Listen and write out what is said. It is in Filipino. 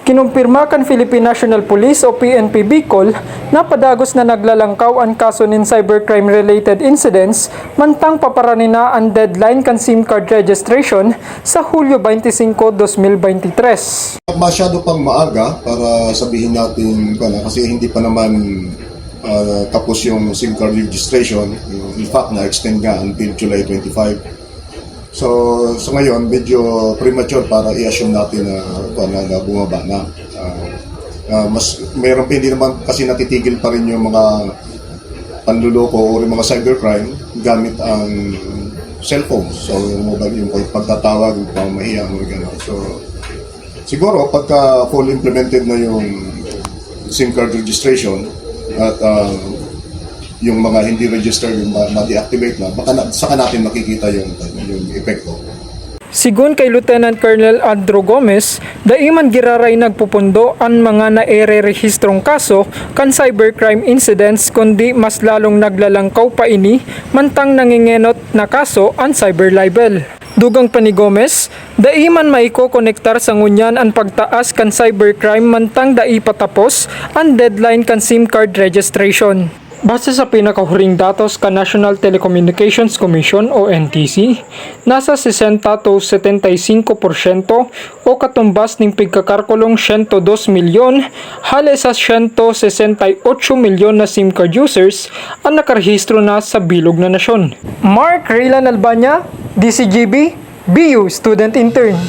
Kinumpirma kan Philippine National Police o PNP Bicol na padagos na naglalangkaw ang kaso nin cybercrime-related incidents mantang paparanin na ang deadline kan SIM card registration sa Hulyo 25, 2023. Masyado pang maaga para sabihin natin kasi hindi pa naman tapos yung SIM card registration. In fact, na-extend nga until July 25. So ngayon, medyo premature para i-assume natin na bumaba na. Mayroon pa hindi naman kasi natitigil pa rin yung mga panluloko o yung mga cybercrime gamit ang cellphone. So yung mobile, yung pagtatawag, yung pamahiya, mga gano'n. So siguro pagka full implemented na yung SIM card registration at yung mga hindi registered, yung ma-deactivate na, baka saka natin makikita yung epekto. Sigun kay Lieutenant Colonel Andrew Gomez, daiman giraray nagpupundo ang mga naire-rehistrong kaso kan cybercrime incidents kundi mas lalong naglalangkaw pa ini mantang nangingenot na kaso ang cyber libel. Dugang pa ni Gomez, daiman maiko-konektar sa ngunyan ang pagtaas kan cybercrime mantang dai patapos ang deadline kan SIM card registration. Base sa pinakahuring datos ka National Telecommunications Commission o NTC, nasa 60 to 75% o katumbas ng pagkakarkulong 102 milyon halos sa 168 milyon na SIM card users ang nakarehistro na sa bilog na nasyon. Mark Raylan Albania, DCGB, BU Student Intern.